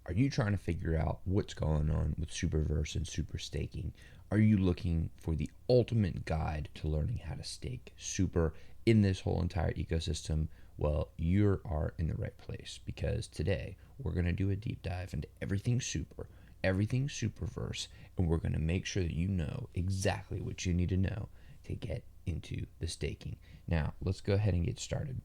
Are you trying to figure out what's going on with SuperVerse and super staking? Are you looking for the ultimate guide to learning how to stake super in this whole entire ecosystem? Well, you are in the right place, because today we're going to do a deep dive into everything super, everything SuperVerse, and we're going to make sure that you know exactly what you need to know to get into the staking. Now, let's go ahead and get started.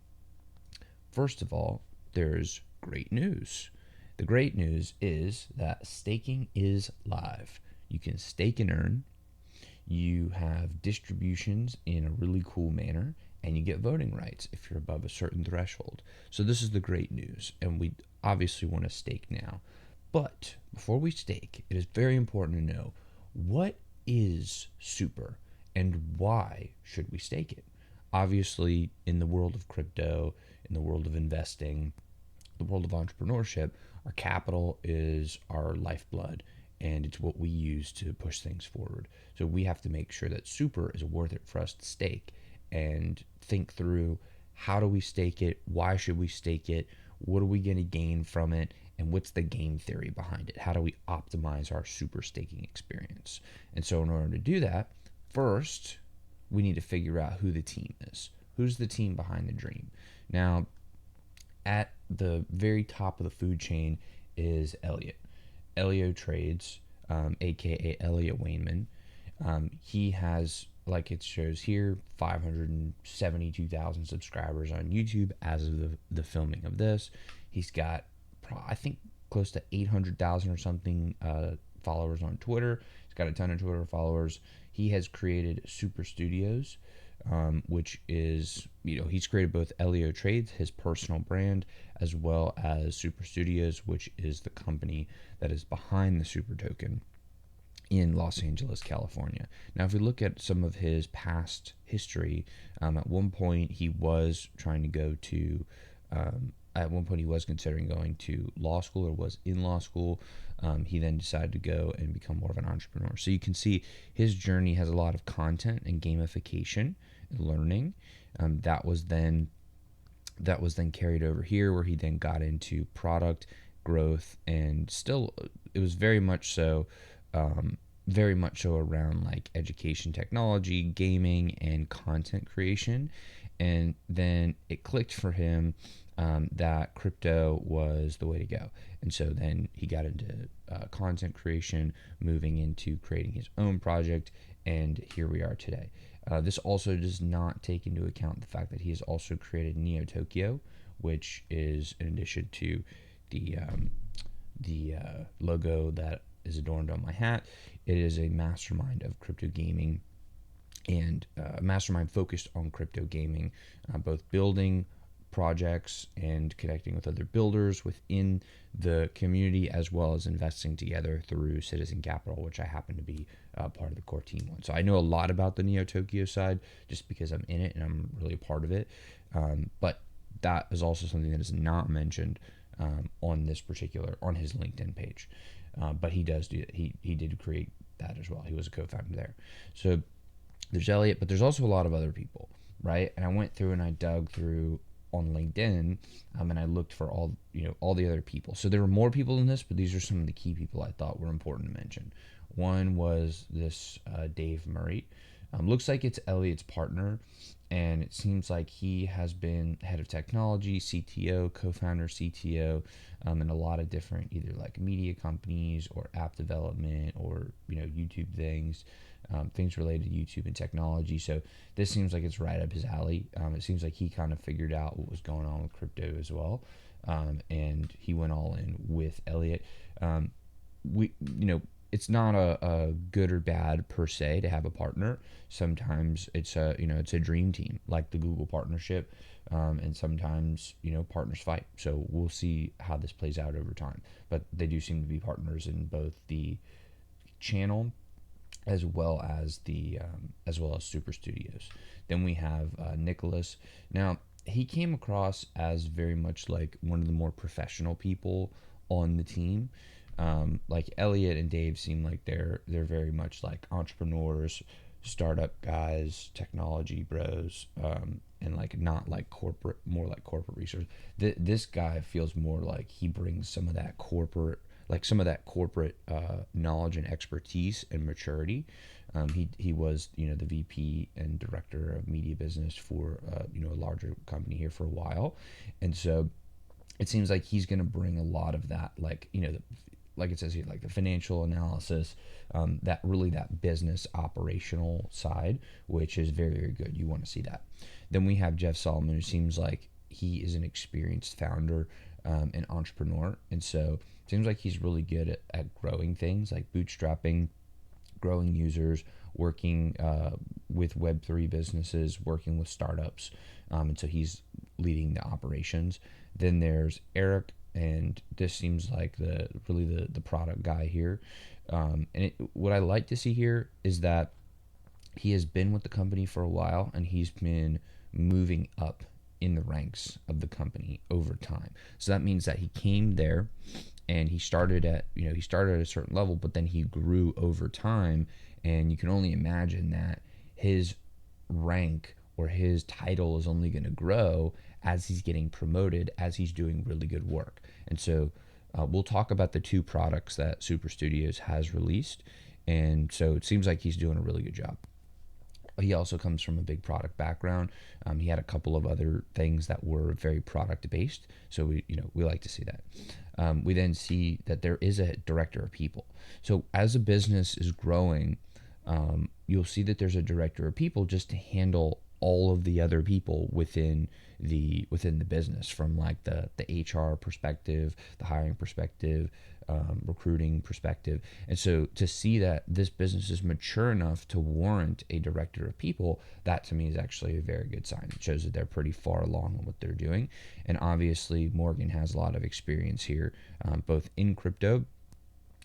First of all, there's great news. The great news is that staking is live. You can stake and earn. You have distributions in a really cool manner, and you get voting rights if you're above a certain threshold. So this is the great news, and we obviously want to stake now. But before we stake, it is very important to know, what is super and why should we stake it? Obviously, in the world of crypto, in the world of investing, the world of entrepreneurship, our capital is our lifeblood, and it's what we use to push things forward. So we have to make sure that super is worth it for us to stake, and think through, how do we stake it? Why should we stake it? What are we going to gain from it? And what's the game theory behind it? How do we optimize our super staking experience? And so in order to do that, first, we need to figure out who the team is. Who's the team behind the dream? Now, at the very top of the food chain is Elliot. Elio Trades, aka Elliot Wainman. He has, like it shows here, 572,000 subscribers on YouTube as of the filming of this. He's got, I think, close to 800,000 or something followers on Twitter. He's got a ton of Twitter followers. He has created Super Studios, which is, he's created both Elio Trades, his personal brand, as well as Super Studios, which is the company that is behind the Super Token in Los Angeles, California. Now, if we look at some of his past history, at one point he was trying to go to, at one point he was considering going to law school, or was in law school. He then decided to go and become more of an entrepreneur. So you can see his journey has a lot of content and gamification and learning. That was then carried over here, where he then got into product growth, and still it was very much so around like education technology, gaming, and content creation. And then it clicked for him that crypto was the way to go. And so then he got into content creation, moving into creating his own project, and here we are today. This also does not take into account the fact that he has also created Neo Tokyo, which is, in addition to the logo that is adorned on my hat, it is a mastermind of crypto gaming, and a mastermind focused on crypto gaming, both building projects and connecting with other builders within the community, as well as investing together through Citizen Capital, which I happen to be part of the core team on. So I know a lot about the Neo Tokyo side just because I'm in it and I'm really a part of it. But that is also something that is not mentioned on his LinkedIn page. But he does do that. He did create that as well. He was a co-founder there. So there's Elliot, but there's also a lot of other people, right? And I went through and I dug through on LinkedIn, and I looked for all the other people. So there were more people than this, but these are some of the key people I thought were important to mention. One was this Dave Murray. Looks like it's Elliot's partner, and it seems like he has been head of technology, CTO, co-founder, CTO, in a lot of different, either like media companies or app development, or YouTube things. Things related to YouTube and technology. So this seems like it's right up his alley. It seems like he kind of figured out what was going on with crypto as well, and he went all in with Elliot. It's not a good or bad per se to have a partner. Sometimes it's a dream team, like the Google partnership, and sometimes partners fight. So we'll see how this plays out over time. But they do seem to be partners in both the channel as well as Super Studios. Then we have Nicholas. Now, he came across as very much like one of the more professional people on the team. Like Elliot and Dave seem like they're very much like entrepreneurs, startup guys, technology bros, and like not like corporate, more like corporate research. This guy feels more like he brings some of that corporate like some of that corporate knowledge and expertise and maturity. He was, the VP and director of media business for a larger company here for a while, and so it seems like he's going to bring a lot of that, like, like it says here, like the financial analysis, that business operational side, which is very, very good. You want to see that. Then we have Jeff Solomon, who seems like he is an experienced founder and entrepreneur, and so it seems like he's really good at growing things, like bootstrapping, growing users, working with Web3 businesses, working with startups, and so he's leading the operations. Then there's Eric, and this seems like the product guy here. What I like to see here is that he has been with the company for a while, and he's been moving up in the ranks of the company over time. So that means that he came there and he started at a certain level, but then he grew over time, and you can only imagine that his rank or his title is only going to grow as he's getting promoted, as he's doing really good work. And so we'll talk about the two products that Super Studios has released, and so it seems like he's doing a really good job. He also comes from a big product background. He had a couple of other things that were very product based, so we like to see that. We then see that there is a director of people. So as a business is growing, you'll see that there's a director of people just to handle all of the other people within the business, from like the HR perspective, the hiring perspective, recruiting perspective. And so to see that this business is mature enough to warrant a director of people, that to me is actually a very good sign. It shows that they're pretty far along in what they're doing. And obviously Morgan has a lot of experience here, both in crypto,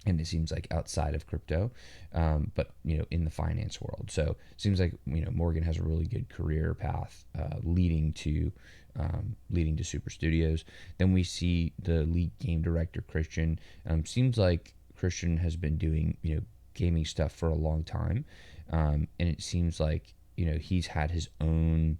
and it seems like outside of crypto, but in the finance world. So it seems like Morgan has a really good career path leading to Super Studios. Then we see the lead game director, Christian. Seems like Christian has been doing gaming stuff for a long time, and it seems like he's had his own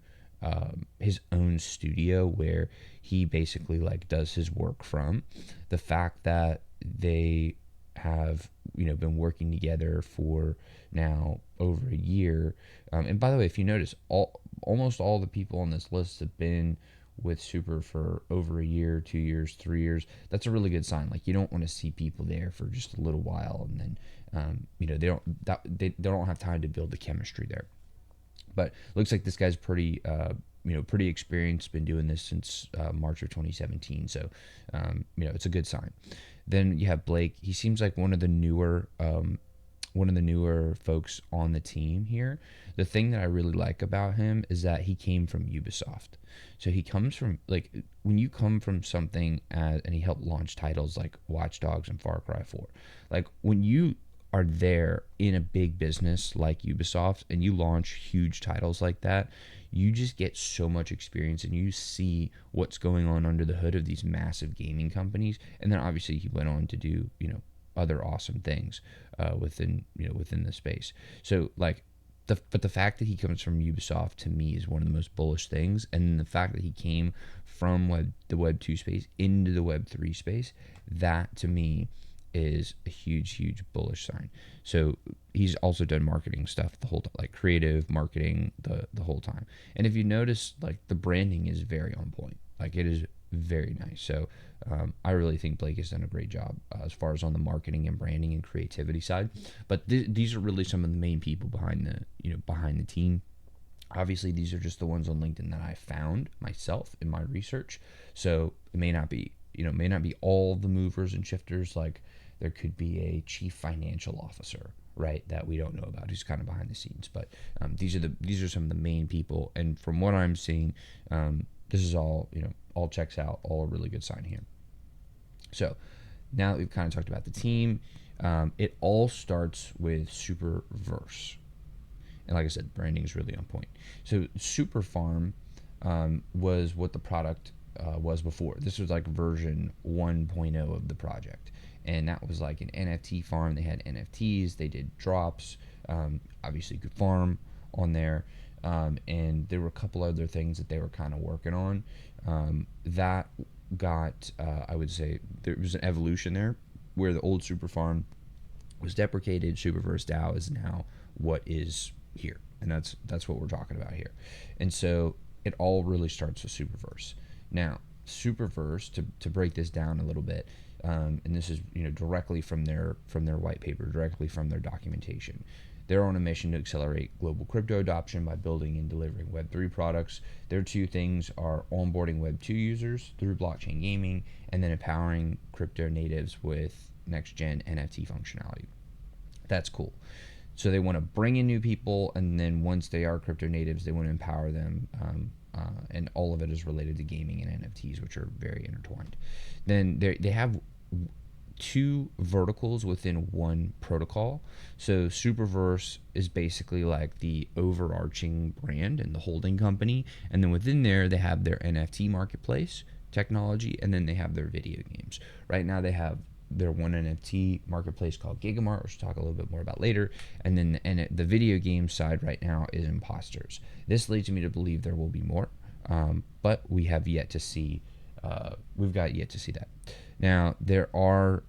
studio where he basically like does his work from. The fact that they have been working together for now over a year, and by the way, if you notice, almost all the people on this list have been with Super for over a year, 2 years, 3 years. That's a really good sign. Like, you don't want to see people there for just a little while and then they don't have time to build the chemistry there. But looks like this guy's pretty pretty experienced, been doing this since March of 2017, so it's a good sign. Then you have Blake. He seems like one of the newer folks on the team here. The thing that I really like about him is that he came from Ubisoft. So he comes from, like, when you come from something and he helped launch titles like Watch Dogs and Far Cry 4. Like, when you are there in a big business like Ubisoft and you launch huge titles like that, you just get so much experience and you see what's going on under the hood of these massive gaming companies. And then obviously he went on to do other awesome things within the space. So like the fact that he comes from Ubisoft to me is one of the most bullish things, and the fact that he came from the Web 2 space into the Web 3 space, that to me is a huge bullish sign. So he's also done marketing stuff the whole time, like creative marketing the whole time. And if you notice, like, the branding is very on point. Like, it is very nice. So I really think Blake has done a great job as far as on the marketing and branding and creativity side. But these are really some of the main people behind the team. Obviously, these are just the ones on LinkedIn that I found myself in my research. So it may not be all the movers and shifters. Like, there could be a chief financial officer, right, that we don't know about, who's kind of behind the scenes. But these are some of the main people, and from what I'm seeing, this is all checks out, all a really good sign here. So now that we've kind of talked about the team, it all starts with SuperVerse, and like I said, branding is really on point. So Super Farm was what the product was before. This was like version 1.0 of the project. And that was like an NFT farm. They had NFTs. They did drops. Obviously, you could farm on there. And there were a couple other things that they were kind of working on. That got, I would say, there was an evolution there. where the old Super Farm was deprecated, SuperVerse DAO is now what is here, and that's what we're talking about here. And so it all really starts with SuperVerse. Now, SuperVerse, to break this down a little bit, and this is directly from their white paper, directly from their documentation. They're on a mission to accelerate global crypto adoption by building and delivering Web3 products. Their two things are onboarding Web2 users through blockchain gaming, and then empowering crypto natives with next-gen NFT functionality. That's cool. So they want to bring in new people, and then once they are crypto natives, they want to empower them, and all of it is related to gaming and NFTs, which are very intertwined. Then they have two verticals within one protocol. So SuperVerse is basically like the overarching brand and the holding company, and then within there they have their NFT marketplace technology, and then they have their video games. Right now they have their one NFT marketplace called Gigamart, which we'll talk a little bit more about later, and then the video game side right now is Impostors. This leads me to believe there will be more, but we have yet to see. We've got yet to see that. Now there are,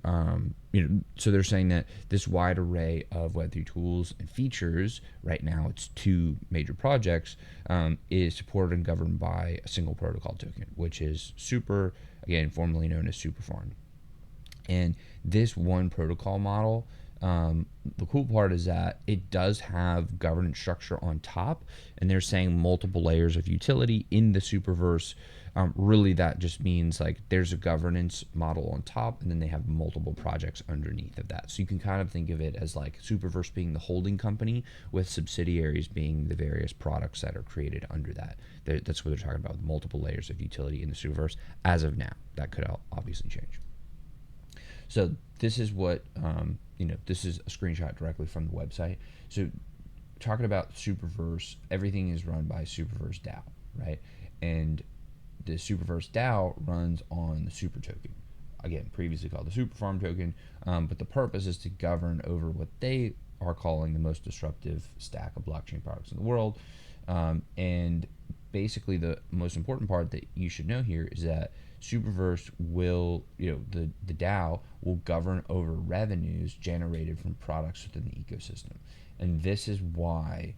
so they're saying that this wide array of Web3 tools and features right now, it's two major projects, is supported and governed by a single protocol token, which is Super, again formerly known as SuperFarm. And this one protocol model, the cool part is that it does have governance structure on top, and they're saying multiple layers of utility in the SuperVerse. Really, that just means like there's a governance model on top, and then they have multiple projects underneath of that. So you can kind of think of it as like SuperVerse being the holding company, with subsidiaries being the various products that are created under that. That's what they're talking about, with multiple layers of utility in the SuperVerse as of now. That could obviously change. So this is what, this is a screenshot directly from the website. So talking about SuperVerse, everything is run by SuperVerse DAO, right? And the SuperVerse DAO runs on the Super token, again, previously called the SuperFarm token, but the purpose is to govern over what they are calling the most disruptive stack of blockchain products in the world. And basically the most important part that you should know here is that SuperVerse will, the DAO will govern over revenues generated from products within the ecosystem. And this is why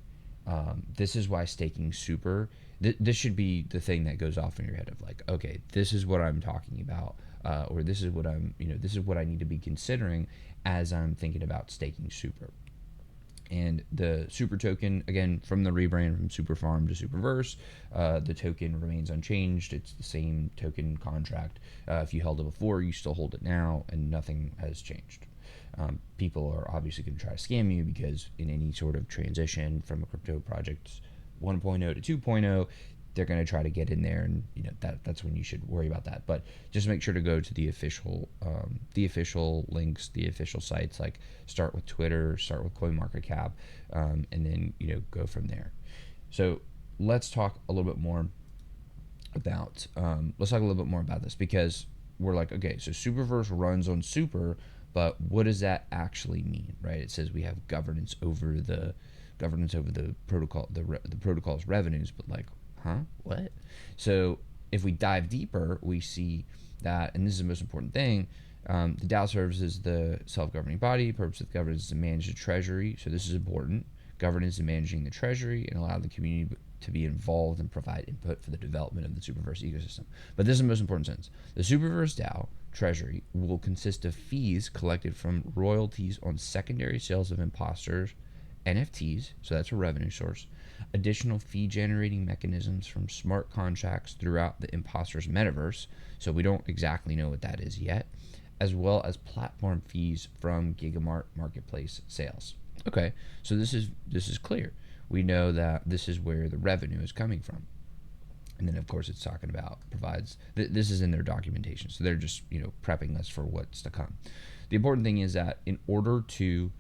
staking Super, this should be the thing that goes off in your head of like, okay, this is what I'm talking about, or this is what this is what I need to be considering as I'm thinking about staking Super. And the Super token, again, from the rebrand from SuperFarm to SuperVerse, the token remains unchanged. It's the same token contract. If you held it before, you still hold it now, and nothing has changed. People are obviously going to try to scam you, because in any sort of transition from a crypto project 1.0 to 2.0, they're going to try to get in there, and that's when you should worry about that. But just make sure to go to the official links, the official sites. Like start with Twitter, start with CoinMarketCap, and then go from there. So let's talk a little bit more about this, because we're like, okay, so SuperVerse runs on Super, but what does that actually mean, right? It says we have governance over the protocol, the protocol's revenues, but like, what? So if we dive deeper, we see that, and this is the most important thing, the DAO serves as the self-governing body. Purpose of the governance is to manage the treasury. So this is important. Governance is managing the treasury and allow the community to be involved and provide input for the development of the SuperVerse ecosystem. But this is the most important sentence. The SuperVerse DAO treasury will consist of fees collected from royalties on secondary sales of imposters, NFTs, so that's a revenue source, additional fee generating mechanisms from smart contracts throughout the Impostors metaverse, so we don't exactly know what that is yet, as well as platform fees from Gigamart marketplace sales. Okay, so this is clear. We know that this is where the revenue is coming from. And then of course it's talking about provides, this is in their documentation, so they're just prepping us for what's to come. The important thing is that in order to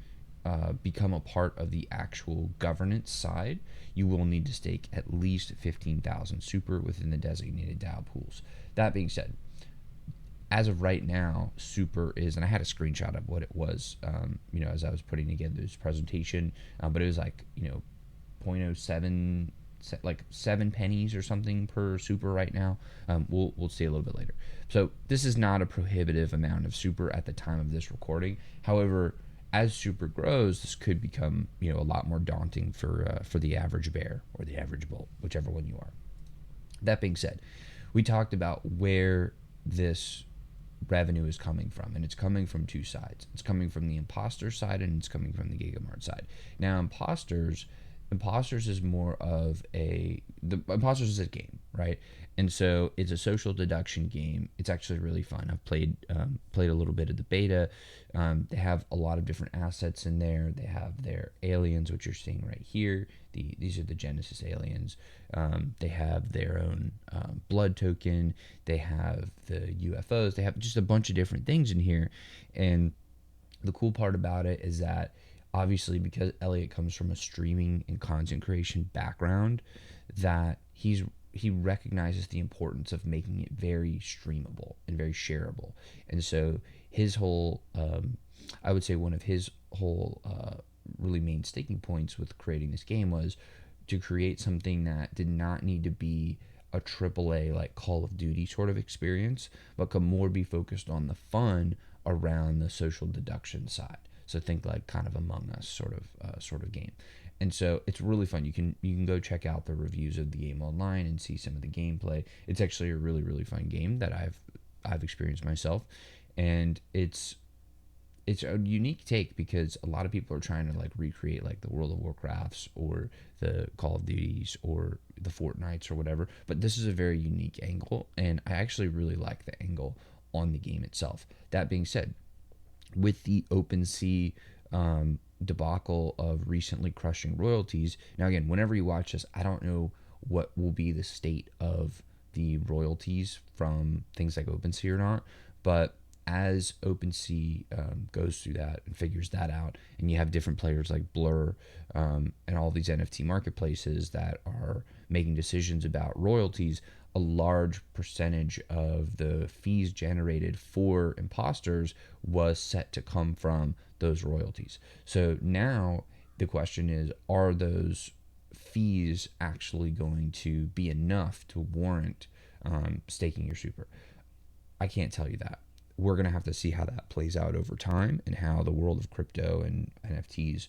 become a part of the actual governance side, you will need to stake at least 15,000 Super within the designated DAO pools. That being said, as of right now, Super is, and I had a screenshot of what it was, as I was putting together this presentation, but it was like, 0.07 like 7 pennies or something per super right now. We'll see a little bit later. So this is not a prohibitive amount of super at the time of this recording. However, as super grows, this could become a lot more daunting for the average bear or the average bull, whichever one you are. That being said, we talked about where this revenue is coming from, and it's coming from two sides. It's coming from the imposter side, and it's coming from the Gigamart side. Now, imposters is more of the imposters is a game, right? And so it's a social deduction game. It's actually really fun. I've played a little bit of the beta. They have a lot of different assets in there. They have their aliens, which you're seeing right here. These are the Genesis aliens. They have their own blood token. They have the UFOs. They have just a bunch of different things in here. And the cool part about it is that obviously, because Elliot comes from a streaming and content creation background, that he recognizes the importance of making it very streamable and very shareable. And so his whole, I would say one of his whole really main sticking points with creating this game was to create something that did not need to be a AAA like Call of Duty sort of experience, but could more be focused on the fun around the social deduction side. So think like kind of Among Us sort of game. And so it's really fun. You can go check out the reviews of the game online and see some of the gameplay. It's actually a really, really fun game that I've experienced myself, and it's a unique take because a lot of people are trying to like recreate like the World of Warcrafts or the Call of Duties or the Fortnites or whatever. But this is a very unique angle, and I actually really like the angle on the game itself. That being said, with the OpenSea debacle of recently crushing royalties. Now, again, whenever you watch this, I don't know what will be the state of the royalties from things like OpenSea or not, but as OpenSea goes through that and figures that out, and you have different players like Blur and all these NFT marketplaces that are making decisions about royalties, a large percentage of the fees generated for imposters was set to come from those royalties. So now the question is, are those fees actually going to be enough to warrant staking your super? I can't tell you that. We're going to have to see how that plays out over time and how the world of crypto and NFTs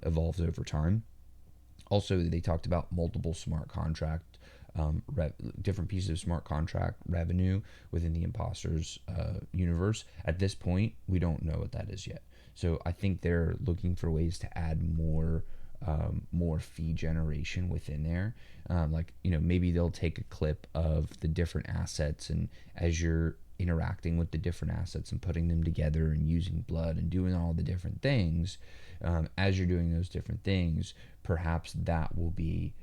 evolves over time. Also, they talked about multiple smart contract different pieces of smart contract revenue within the imposters universe. At this point, we don't know what that is yet. So I think they're looking for ways to add more fee generation within there. Maybe they'll take a clip of the different assets, and as you're interacting with the different assets and putting them together and using blood and doing all the different things, as you're doing those different things, perhaps that will be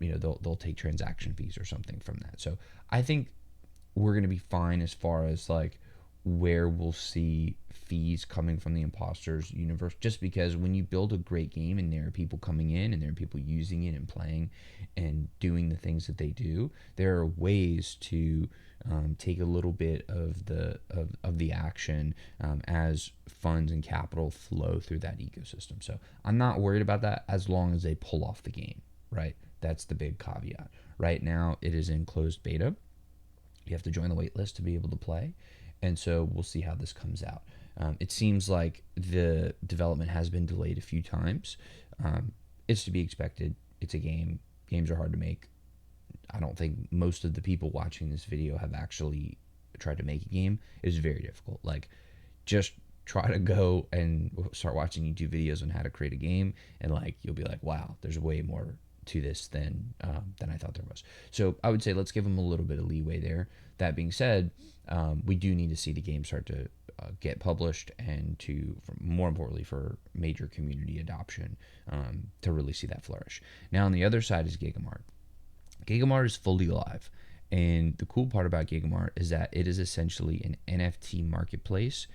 they'll take transaction fees or something from that. So I think we're going to be fine as far as like where we'll see fees coming from the imposters universe, just because when you build a great game and there are people coming in and there are people using it and playing and doing the things that they do, there are ways to take a little bit of the action as funds and capital flow through that ecosystem. So I'm not worried about that as long as they pull off the game. Right? That's the big caveat. Right now, it is in closed beta. You have to join the wait list to be able to play. And so we'll see how this comes out. It seems like the development has been delayed a few times. It's to be expected. It's a game. Games are hard to make. I don't think most of the people watching this video have actually tried to make a game. It's very difficult. Like, just try to go and start watching YouTube videos on how to create a game, and like you'll be like, wow, there's way more to this than I thought there was. So I would say let's give them a little bit of leeway there. That being said, we do need to see the game start to get published, and more importantly for major community adoption to really see that flourish. Now on the other side is Gigamart. Gigamart is fully live, and the cool part about Gigamart is that it is essentially an NFT marketplace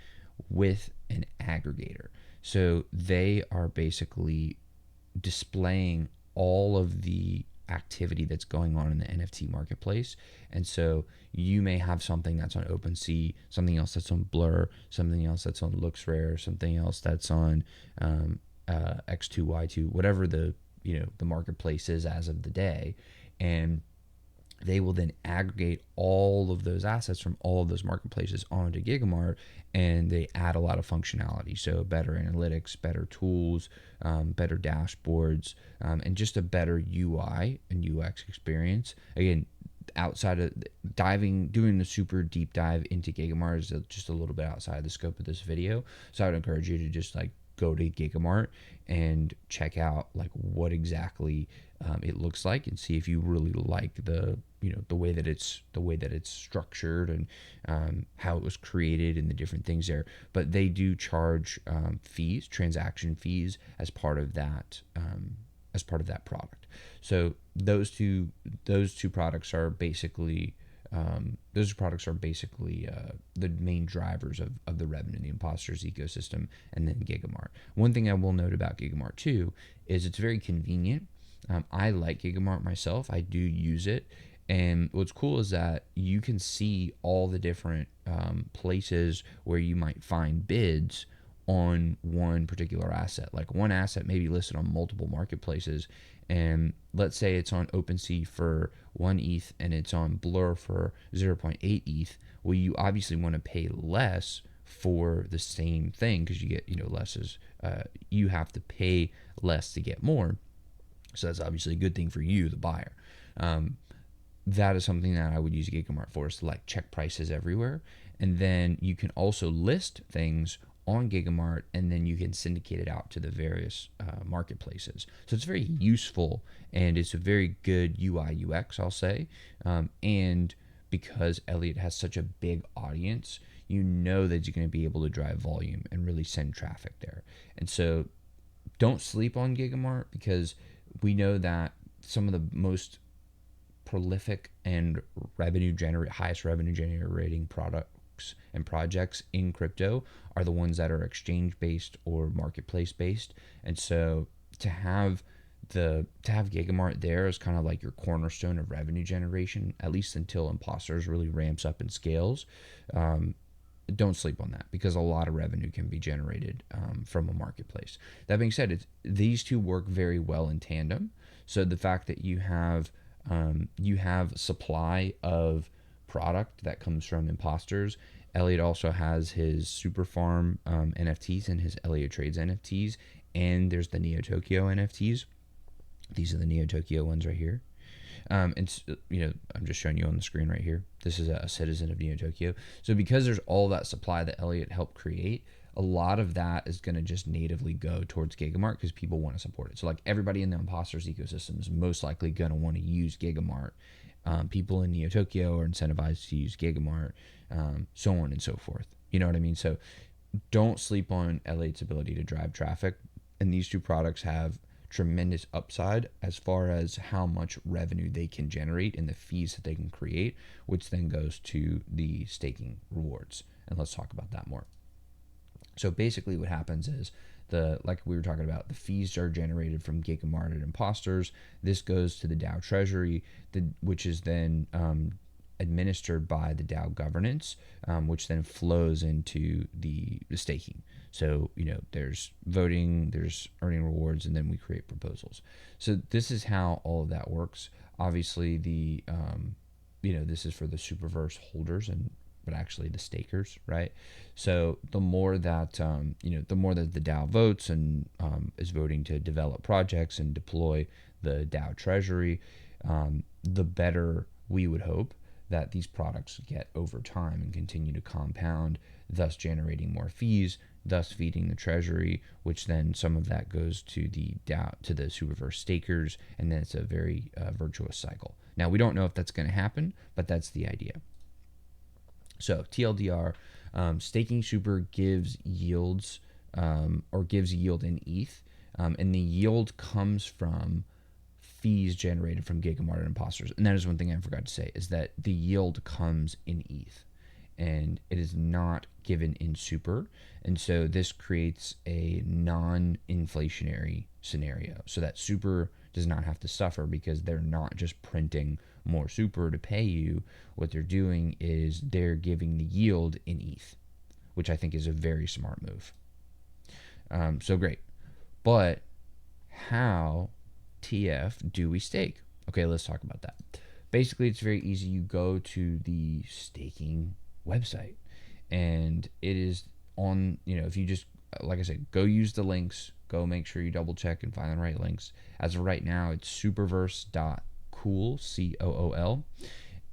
with an aggregator. So they are basically displaying all of the activity that's going on in the NFT marketplace. And so you may have something that's on OpenSea, something else that's on Blur, something else that's on LooksRare, something else that's on X2Y2, whatever the the marketplaces as of the day, and they will then aggregate all of those assets from all of those marketplaces onto Gigamart, and they add a lot of functionality. So better analytics, better tools, better dashboards, and just a better UI and UX experience. Again, outside of doing the super deep dive into Gigamart is just a little bit outside of the scope of this video. So I would encourage you to just like go to Gigamart and check out like what exactly it looks like, and see if you really like the way that it's structured, and how it was created, and the different things there. But they do charge fees, transaction fees, as part of that product. So those two products are basically the main drivers of the revenue, the Impostors ecosystem, and then Gigamart. One thing I will note about Gigamart too is it's very convenient. I like Gigamart myself. I do use it. And what's cool is that you can see all the different places where you might find bids on one particular asset. Like one asset may be listed on multiple marketplaces, and let's say it's on OpenSea for 1 ETH and it's on Blur for 0.8 ETH. Well, you obviously want to pay less for the same thing, because you get less is you have to pay less to get more. So that's obviously a good thing for you, the buyer. That is something that I would use Gigamart for, is to like check prices everywhere. And then you can also list things on Gigamart, and then you can syndicate it out to the various marketplaces. So it's very useful, and it's a very good UI UX, I'll say. And because Elliot has such a big audience, that you're going to be able to drive volume and really send traffic there. And so don't sleep on Gigamart, because we know that some of the most prolific and highest revenue generating products and projects in crypto are the ones that are exchange based or marketplace based. And so to have Gigamart there is kind of like your cornerstone of revenue generation, at least until Impostors really ramps up and scales. Don't sleep on that, because a lot of revenue can be generated from a marketplace. That being said, these two work very well in tandem. So the fact that you have supply of product that comes from Impostors. Elliot also has his Super Farm NFTs and his Elliot Trades NFTs, and there's the Neo Tokyo NFTs. These are the Neo Tokyo ones right here. And I'm just showing you on the screen right here. This is a citizen of Neo Tokyo. So because there's all that supply that Elliot helped create, a lot of that is going to just natively go towards Gigamart, because people want to support it. So like everybody in the Impostors ecosystem is most likely going to want to use Gigamart. People in Neo Tokyo are incentivized to use Gigamart, so on and so forth. You know what I mean? So don't sleep on Elliot's ability to drive traffic. And these two products have tremendous upside as far as how much revenue they can generate and the fees that they can create, which then goes to the staking rewards. And let's talk about that more. So basically what happens is, like we were talking about, the fees are generated from Gigamart and Impostors. This goes to the DAO treasury, which is then administered by the DAO governance, which then flows into the staking. So, there's voting, there's earning rewards, and then we create proposals. So this is how all of that works. Obviously, this is for the SuperVerse holders, but actually the stakers, right? So the more that the DAO votes and is voting to develop projects and deploy the DAO treasury, the better we would hope that these products get over time and continue to compound, thus generating more fees, thus feeding the treasury, which then some of that goes to the DAO, to the SuperVerse stakers, and then it's a very virtuous cycle. Now, we don't know if that's going to happen, but that's the idea. So TLDR, staking Super gives yields gives yield in ETH, and the yield comes from fees generated from Gigamart and Impostors. And that is one thing I forgot to say, is that the yield comes in ETH, and it is not given in Super. And so this creates a non-inflationary scenario, so that Super does not have to suffer, because they're not just printing more Super to pay you. What they're doing is they're giving the yield in ETH, which I think is a very smart move. So great. But how TF do we stake? Okay, let's talk about that. Basically, it's very easy. You go to the staking website, and it is on, if you just, like I said, go use the links, go make sure you double check and find the right links. As of right now, it's SuperVerse.cool, COOL,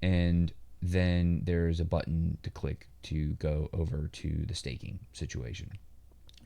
and then there's a button to click to go over to the staking situation.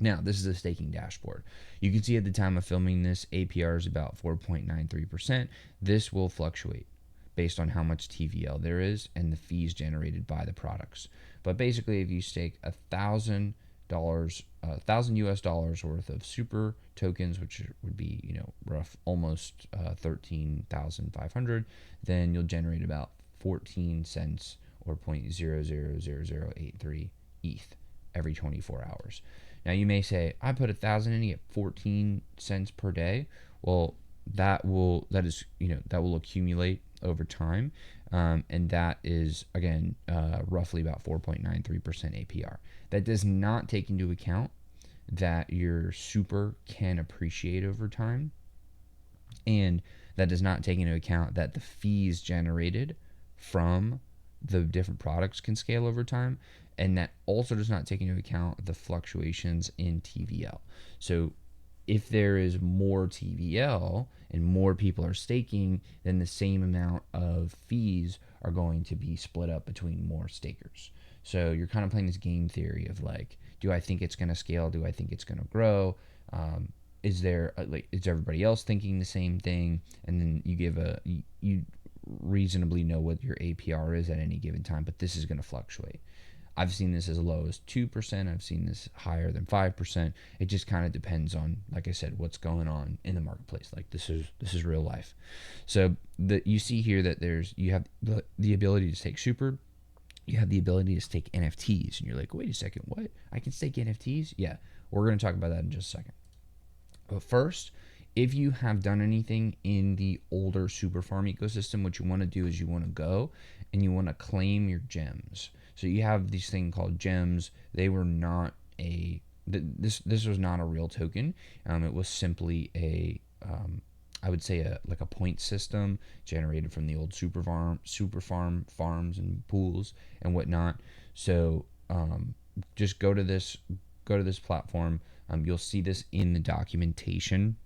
Now, this is a staking dashboard. You can see at the time of filming this, APR is about 4.93%. This will fluctuate based on how much TVL there is and the fees generated by the products. But basically, if you stake $1,000, $1,000 worth of super tokens, which would be, rough, almost 13,500, then you'll generate about 14 cents or 0.000083 ETH every 24 hours. Now you may say, I put 1,000 in, you get 14 cents per day. Well, that will accumulate over time, and that is again roughly about 4.93% APR. That does not take into account that your super can appreciate over time, and that does not take into account that the fees generated from the different products can scale over time, and that also does not take into account the fluctuations in TVL. So if there is more TVL and more people are staking, then the same amount of fees are going to be split up between more stakers. So you're kind of playing this game theory of like, do I think it's going to scale? Do I think it's going to grow? Is everybody else thinking the same thing? And then you reasonably know what your APR is at any given time, but this is going to fluctuate. I've seen this as low as 2%. I've seen this higher than 5%. It just kind of depends on, like I said, what's going on in the marketplace. Like this is real life. So you see here that you have the ability to stake super. You have the ability to stake NFTs, and you're like, wait a second, what? I can stake NFTs? Yeah, we're going to talk about that in just a second. But first, if you have done anything in the older super farm ecosystem, what you want to do is you want to go and you want to claim your gems. So you have these thing called gems. They were not this was not a real token. It was simply I would say a point system generated from the old super farm farms and pools and whatnot. So just go to this platform. You'll see this in the documentation.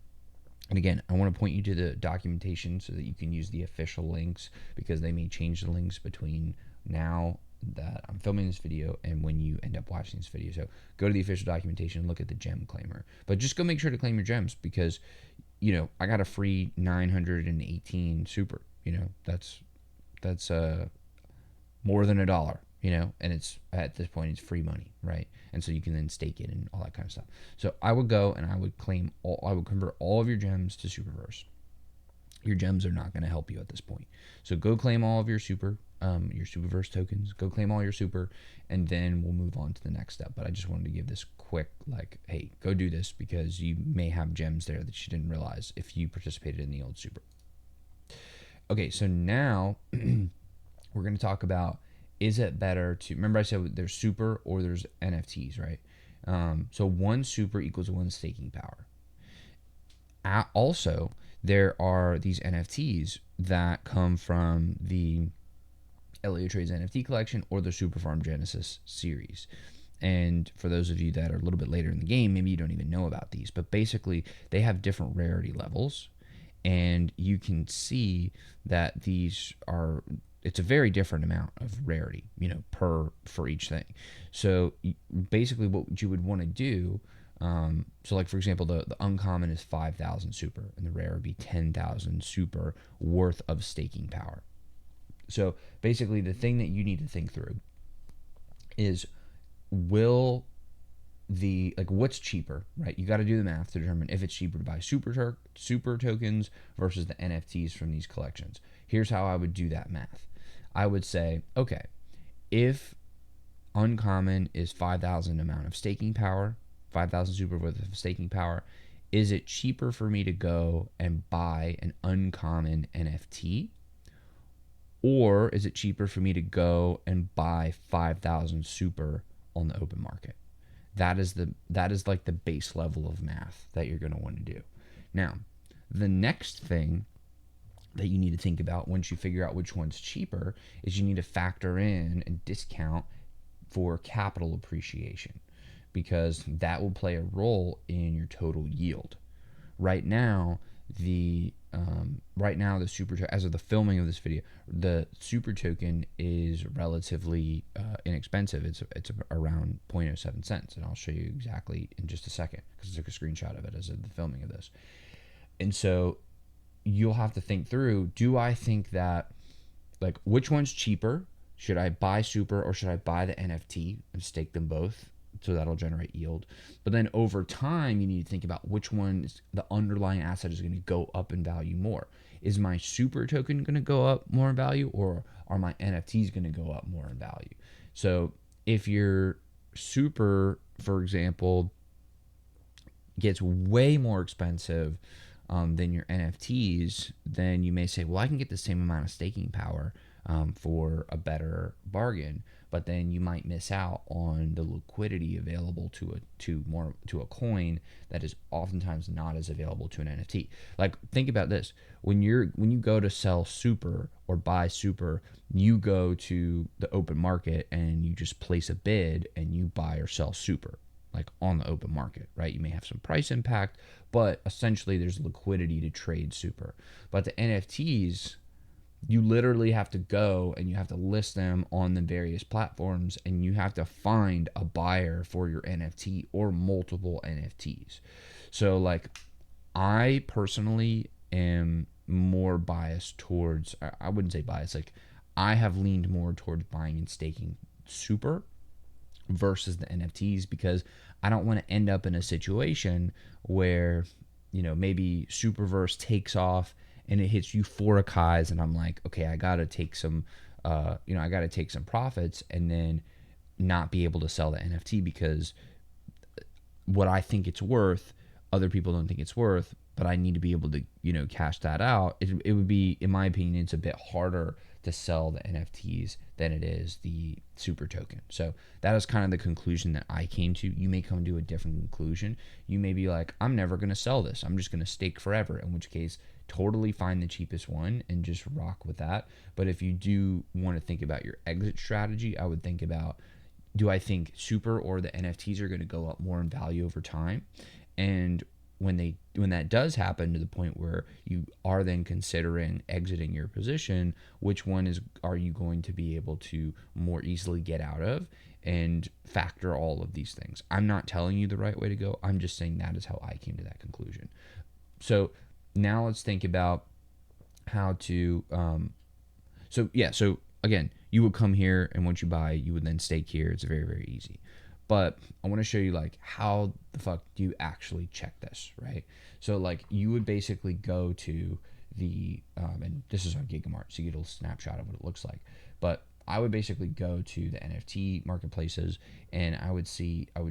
And again, I want to point you to the documentation so that you can use the official links, because they may change the links between now that I'm filming this video and when you end up watching this video. So go to the official documentation and look at the gem claimer. But just go make sure to claim your gems, because I got a free 918 super. That's more than $1. And it's at this point it's free money, right? And so you can then stake it and all that kind of stuff. So I would go and I would convert all of your gems to SuperVerse. Your gems are not going to help you at this point. So go claim all of your SuperVerse tokens. Go claim all your super, and then we'll move on to the next step. But I just wanted to give this quick, hey, go do this, because you may have gems there that you didn't realize if you participated in the old super. Okay, so now we're going to talk about, is it better to, remember I said there's super or there's NFTs, right? So one super equals one staking power. Also, there are these NFTs that come from the Elliott Trades NFT collection or the Super Farm Genesis series. And for those of you that are a little bit later in the game, maybe you don't even know about these, but basically they have different rarity levels, and you can see that it's a very different amount of rarity, for each thing. So basically what you would want to do, so like for example, the uncommon is 5,000 super, and the rare would be 10,000 super worth of staking power. So basically the thing that you need to think through is, what's cheaper, right? You got to do the math to determine if it's cheaper to buy super tokens versus the NFTs from these collections. Here's how I would do that math. I would say, okay, if uncommon is 5,000 amount of staking power, 5,000 super worth of staking power, is it cheaper for me to go and buy an uncommon NFT? Or is it cheaper for me to go and buy 5,000 super on the open market? That is like the base level of math that you're going to want to do. Now, The next thing that you need to think about once you figure out which one's cheaper is you need to factor in a discount for capital appreciation, because that will play a role in your total yield. Right now, the super, as of the filming of this video, the super token is relatively inexpensive. It's around 0.07 cents, and I'll show you exactly in just a second because I took a screenshot of it as of the filming of this. And so you'll have to think through, do I think that, like, which one's cheaper? Should I buy super or should I buy the NFT and stake them both? So that'll generate yield. But then over time, you need to think about which one the underlying asset is going to go up in value more. Is my super token going to go up more in value, or are my NFTs going to go up more in value? So if your super, for example, gets way more expensive than your NFTs, then you may say, well, I can get the same amount of staking power for a better bargain, but then you might miss out on the liquidity available to a coin that is oftentimes not as available to an NFT. Like, think about this: when you go to sell super or buy super, you go to the open market and you just place a bid and you buy or sell super, like on the open market, right? You may have some price impact, but essentially there's liquidity to trade super. But the NFTs, you literally have to go and you have to list them on the various platforms, and you have to find a buyer for your NFT or multiple NFTs. So, like, I personally am more biased towards, I wouldn't say biased, like, I have leaned more towards buying and staking super versus the NFTs, because I don't want to end up in a situation where, maybe SuperVerse takes off and it hits euphoric highs, and I'm like, okay, I got to take some profits, and then not be able to sell the NFT because what I think it's worth, other people don't think it's worth, but I need to be able to, cash that out. It would be, in my opinion, it's a bit harder to sell the NFTs than it is the super token. So that is kind of the conclusion that I came to. You may come to a different conclusion. You may be like, I'm never going to sell this. I'm just going to stake forever, in which case, totally find the cheapest one and just rock with that. But if you do want to think about your exit strategy, I would think about, do I think super or the NFTs are going to go up more in value over time? And when that does happen, to the point where you are then considering exiting your position, which one are you going to be able to more easily get out of, and factor all of these things. I'm not telling you the right way to go. I'm just saying that is how I came to that conclusion. So now let's think about how to so again, you would come here, and once you buy, you would then stake here. It's very, very easy. But I want to show you, like, how the fuck do you actually check this, right? So, like, you would basically go to the and this is on Gigamart, so you get a snapshot of what it looks like. But I would basically go to the NFT marketplaces, and I would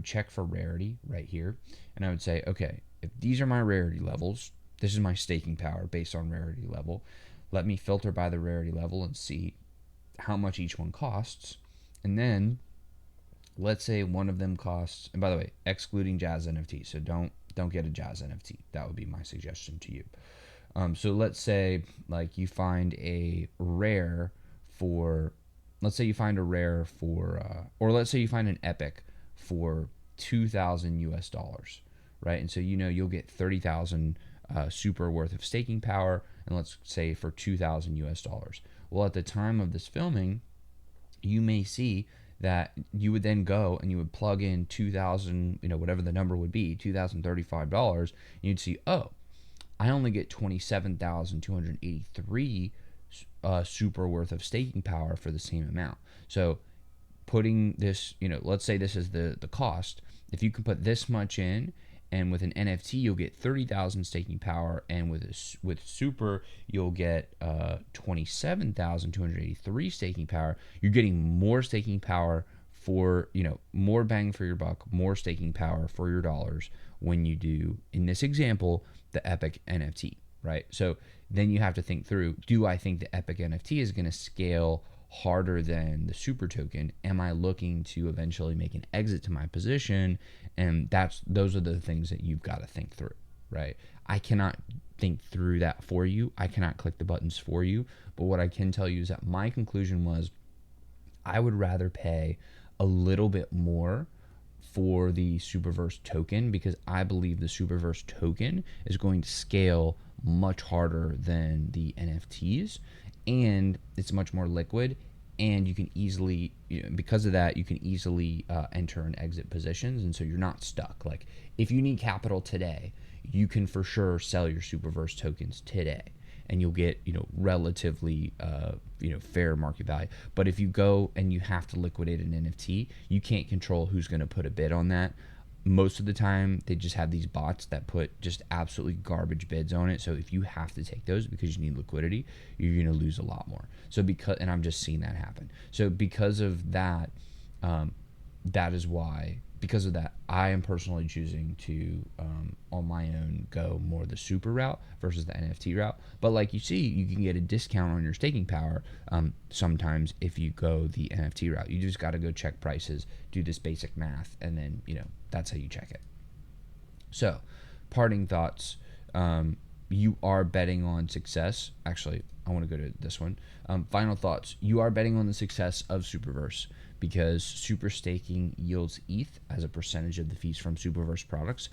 check for rarity right here, and I would say, okay, if these are my rarity levels, this is my staking power based on rarity level. Let me filter by the rarity level and see how much each one costs. And then let's say one of them costs, and by the way, excluding Jazz NFT, so don't get a Jazz NFT. That would be my suggestion to you. So let's say, like, you find a rare for, let's say you find or let's say you find an epic for $2,000, right? And so you'll get 30,000 super worth of staking power, and let's say for $2,000. Well, at the time of this filming, you may see that you would then go and you would plug in 2,000, whatever the number would be, $2,035, and you'd see, oh, I only get 27,283 super worth of staking power for the same amount. So putting this, let's say this is the cost. If you can put this much in, and with an NFT you'll get 30,000 staking power, and with super you'll get 27,283 staking power. You're getting more staking power for, more bang for your buck, more staking power for your dollars when you do, in this example, the Epic NFT, right? So then you have to think through, do I think the Epic NFT is going to scale harder than the super token? Am I looking to eventually make an exit to my position? And those are the things that you've got to think through. right? I cannot think through that for you. I cannot click the buttons for you. But what I can tell you is that my conclusion was I would rather pay a little bit more for the SuperVerse token because I believe the SuperVerse token is going to scale much harder than the NFTs, and it's much more liquid, and you can easily, because of that, you can easily enter and exit positions, and so you're not stuck. Like if you need capital today, you can for sure sell your SuperVerse tokens today, and you'll get relatively fair market value. But if you go and you have to liquidate an NFT, you can't control who's going to put a bid on that. Most of the time, they just have these bots that put just absolutely garbage bids on it. So if you have to take those because you need liquidity, you're going to lose a lot more. So and I'm just seeing that happen. So because of that, that is why. Because of that, I am personally choosing to, on my own, go more the super route versus the NFT route. But like you see, you can get a discount on your staking power sometimes if you go the NFT route. You just got to go check prices, do this basic math, and then, that's how you check it. So, parting thoughts. You are betting on success. Actually, I want to go to this one. Final thoughts. You are betting on the success of SuperVerse because super staking yields ETH as a percentage of the fees from SuperVerse products.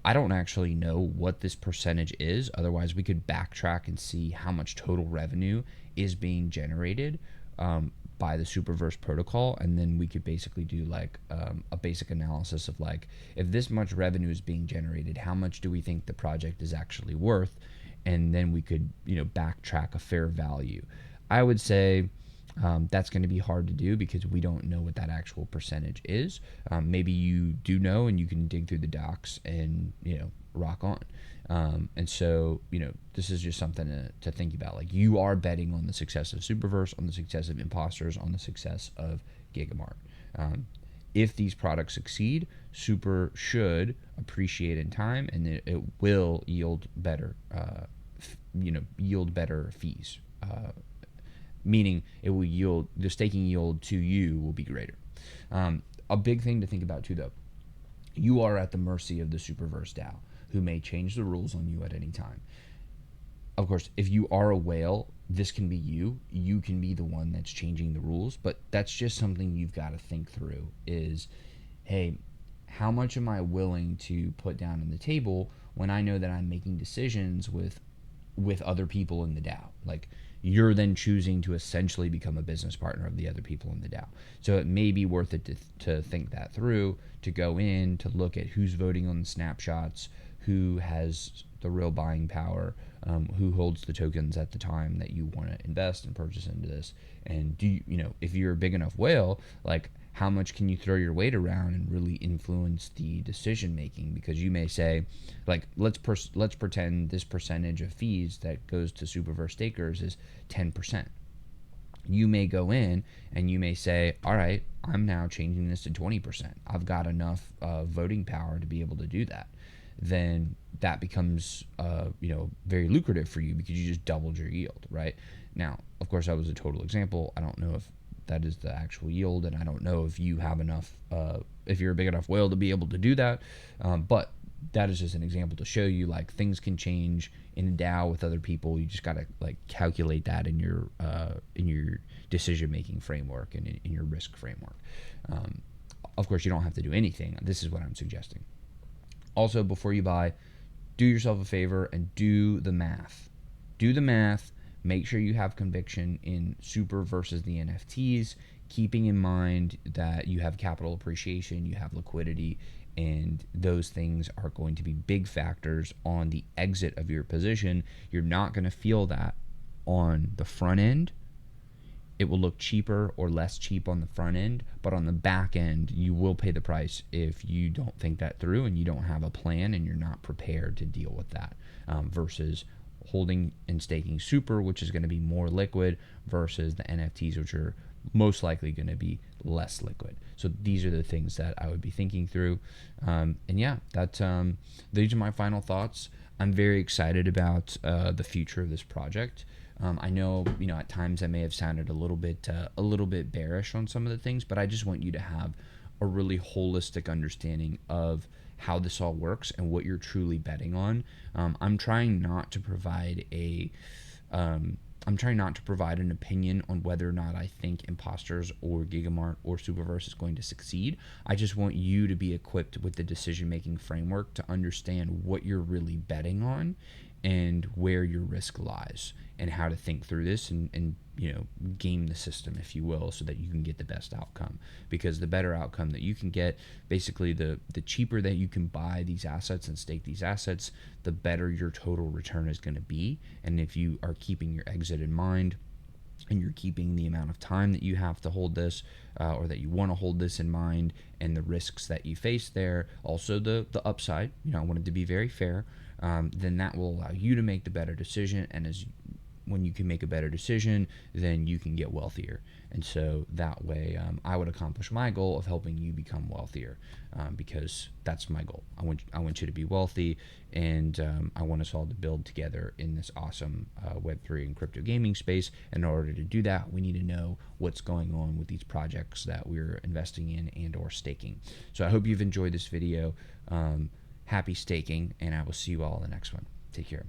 I don't actually know what this percentage is. Otherwise, we could backtrack and see how much total revenue is being generated by the SuperVerse protocol, and then we could basically do like a basic analysis of like, if this much revenue is being generated, how much do we think the project is actually worth, and then we could backtrack a fair value. I would say that's going to be hard to do because we don't know what that actual percentage is. Maybe you do know and you can dig through the docs and rock on. And so, this is just something to think about. Like, you are betting on the success of SuperVerse, on the success of Impostors, on the success of Gigamart. If these products succeed, Super should appreciate in time, and it will yield better, yield better fees. Meaning, it will yield, the staking yield to you will be greater. A big thing to think about too, though, you are at the mercy of the SuperVerse DAO, who may change the rules on you at any time. Of course, if you are a whale, this can be you. You can be the one that's changing the rules, but that's just something you've got to think through is, hey, how much am I willing to put down on the table when I know that I'm making decisions with other people in the DAO? Like, you're then choosing to essentially become a business partner of the other people in the DAO. So it may be worth it to think that through, to go in, to look at who's voting on the snapshots, who has the real buying power, who holds the tokens at the time that you want to invest and purchase into this. And do you, if you're a big enough whale, like, how much can you throw your weight around and really influence the decision making? Because you may say, like, let's pretend this percentage of fees that goes to SuperVerse stakers is 10%. You may go in and you may say, all right, I'm now changing this to 20%. I've got enough voting power to be able to do that. Then that becomes very lucrative for you because you just doubled your yield, right? Now, of course, that was a total example. I don't know if that is the actual yield, and I don't know if you have enough, if you're a big enough whale to be able to do that, but that is just an example to show you, like, things can change in a DAO with other people. You just got to, like, calculate that in your decision-making framework and in your risk framework. Of course, you don't have to do anything. This is what I'm suggesting. Also, before you buy, do yourself a favor and do the math. Do the math. Make sure you have conviction in Super versus the NFTs, keeping in mind that you have capital appreciation, you have liquidity, and those things are going to be big factors on the exit of your position. You're not going to feel that on the front end. It will look cheaper or less cheap on the front end, but on the back end, you will pay the price if you don't think that through and you don't have a plan and you're not prepared to deal with that, versus holding and staking Super, which is going to be more liquid, versus the NFTs, which are most likely going to be less liquid. So these are the things that I would be thinking through. And yeah, these are my final thoughts. I'm very excited about the future of this project. I know, at times I may have sounded a little bit bearish on some of the things, but I just want you to have a really holistic understanding of how this all works and what you're truly betting on. I'm trying not to provide an opinion on whether or not I think Impostors or Gigamart or SuperVerse is going to succeed. I just want you to be equipped with the decision-making framework to understand what you're really betting on and where your risk lies, and how to think through this and game the system, if you will, so that you can get the best outcome. Because the better outcome that you can get, basically the cheaper that you can buy these assets and stake these assets, the better your total return is going to be. And if you are keeping your exit in mind, and you're keeping the amount of time that you have to hold this, or that you want to hold this in mind, and the risks that you face there, also the upside, I want it to be very fair, then that will allow you to make the better decision. And when you can make a better decision, then you can get wealthier. And so that way, I would accomplish my goal of helping you become wealthier, because that's my goal. I want you to be wealthy, and I want us all to build together in this awesome Web3 and crypto gaming space. And in order to do that, we need to know what's going on with these projects that we're investing in and or staking. So I hope you've enjoyed this video. Happy staking, and I will see you all in the next one. Take care.